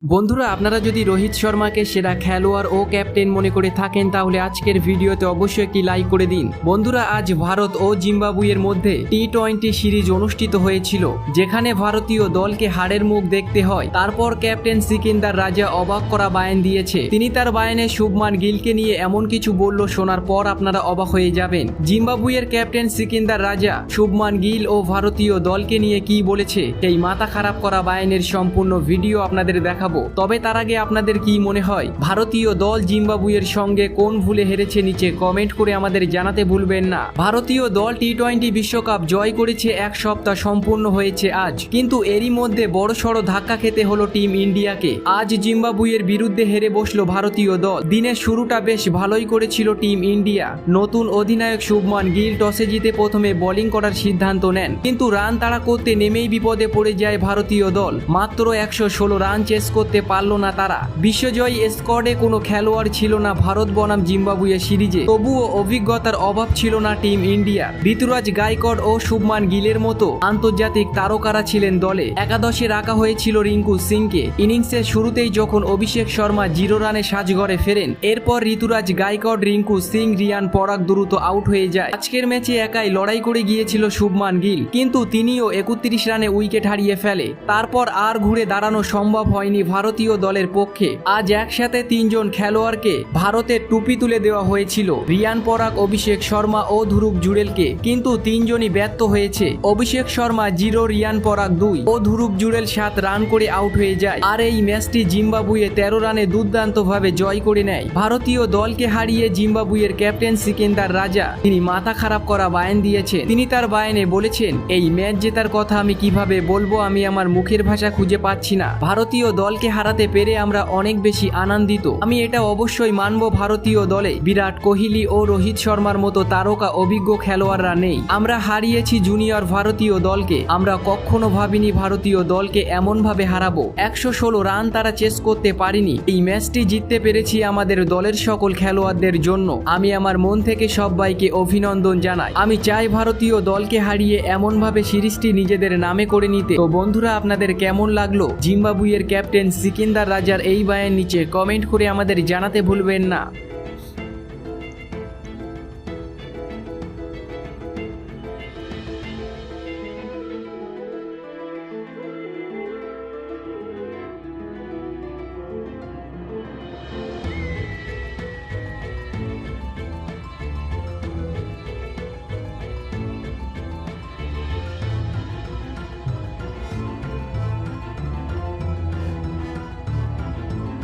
বন্ধুরা, আপনারা যদি রোহিত শর্মাকে সেরা খেলোয়াড় ও ক্যাপ্টেন মনে করে থাকেন তাহলে আজকের ভিডিওতে অবশ্যই একটি লাইক করে দিন। বন্ধুরা, আজ ভারত ও জিম্বাবুয়ের মধ্যে টি-20 সিরিজ অনুষ্ঠিত হয়েছিল, যেখানে ভারতীয় দলকে হারের মুখ দেখতে হয়। তারপর ক্যাপ্টেন সিকিন্দার রাজা অবাক করা বায়ান দিয়েছে। তিনি তার বায়ানে শুভমান গিলকে নিয়ে এমন কিছু বলল, শোনার পর আপনারা অবাক হয়ে যাবেন। জিম্বাবুয়ের ক্যাপ্টেন সিকিন্দার রাজা শুভমান গিল ও ভারতীয় দলকে নিয়ে কি বলেছে, সেই মাথা খারাপ করা বায়ানের সম্পূর্ণ ভিডিও আপনাদের দেখাবো। তবে তার আগে আপনাদের কি মনে হয় ভারতীয় দল জিম্বাবুয়ের সঙ্গে কোন ভুলে হেরেছে, নিচে কমেন্ট করে আমাদের জানাতে ভুলবেন না। ভারতীয় দল টি-20 বিশ্বকাপ জয় করেছে, এক সপ্তাহ সম্পূর্ণ হয়েছে আজ, কিন্তু এরই মধ্যে বড়সড় ধাক্কা খেতে হলো টিম ইন্ডিয়াকে। আজ জিম্বাবুয়ের বিরুদ্ধে হেরে বসলো ভারতীয় দল। দিনের শুরুটা বেশ ভালোই করেছিল টিম ইন্ডিয়া। নতুন অধিনায়ক শুভমান গিল টসে জিতে প্রথমে বোলিং করার সিদ্ধান্ত নেন, কিন্তু রান তাড়া করতে নেমেই বিপদে পড়ে যায় ভারতীয় দল। মাত্র 116 রান চেস করতে পারল না তারা। বিশ্বজয়ী স্কোয়াডে কোনো খেলোয়াড় ছিল না ভারত বনাম জিম্বাবুয়ে সিরিজে, তবুও অভিজ্ঞতার অভাব ছিল না টিম ইন্ডিয়া। ঋতুরাজ গায়কোয়াড় ও শুভমান গিলের মতো আন্তর্জাতিক তারকারা ছিলেন দলে। একাদশে রাখা হয়েছিল রিঙ্কু সিংকে। ইনিংসের শুরুতেই যখন অভিষেক শর্মা 0 রানে সাজঘরে ফেরেন, এরপর ঋতুরাজ গায়কোয়াড়, রিঙ্কু সিং, রিয়ান পরাগ দ্রুত আউট হয়ে যায়। আজকের ম্যাচে একাই লড়াই করে গিয়েছিল শুভমান গিল, কিন্তু তিনিও 31 রানে উইকেট হারিয়ে ফেলে। তারপর আর ঘুরে দাঁড়ানো সম্ভব হয়নি ভারতীয় দলের পক্ষে। আজ একসাথে 3 জন খেলোয়াড়কে ভারতের টুপি তুলে দেওয়া হয়েছিল, রিয়ান পরাগ, অভিষেক শর্মা ও ধ্রুব জুড়েলকে, কিন্তু 3 জনই ব্যর্থ হয়েছে। অভিষেক শর্মা 0, রিয়ান পরাগ 2 ও ধ্রুব জুড়েল 7 রান করে আউট হয়ে যায়। আর এই ম্যাচটি জিম্বাবুয়ে 13 রানে দুর্দান্তভাবে জয় করে নেয়। ভারতীয় দলকে হারিয়ে জিম্বাবুয়ের ক্যাপ্টেন সিকিন্দার রাজা তিনি মাথা খারাপ করা বায়ান দিয়েছেন। তিনি তার বায়ানে বলেছেন, এই ম্যাচ জেতার কথা আমি কিভাবে বলবো, আমি আমার মুখের ভাষা খুঁজে পাচ্ছি না। ভারতীয় দলকে হারাতে পেরে আমরা অনেক বেশি আনন্দিত। আমি এটা অবশ্যই মানব, ভারতীয় দলে বিরাট কোহলি ও রোহিত শর্মার মতো তারকা অভিজ্ঞ খেলোয়াড়রা নেই। আমরা হারিয়েছি জুনিয়র ভারতীয় দলকে। আমরা কখনো ভাবিনি ভারতীয় দলকে এমনভাবে হারাবো। 116 রান তারা চেস করতে পারিনি। এই ম্যাচটি জিততে পেরেছি আমাদের দলের সকল খেলোয়াড়দের জন্য। আমি আমার মন থেকে সবাইকে অভিনন্দন জানাই। আমি চাই ভারতীয় দলকে হারিয়ে এমনভাবে সিরিজটি নিজেদের নামে করে নিতে। তো বন্ধুরা, আপনাদের কেমন লাগলো জিম্বাবুয়ের ক্যাপ্টেন সিকিন্দার রাজার এই বায়ান, নিচে কমেন্ট করে আমাদের জানাতে ভুলবেন না।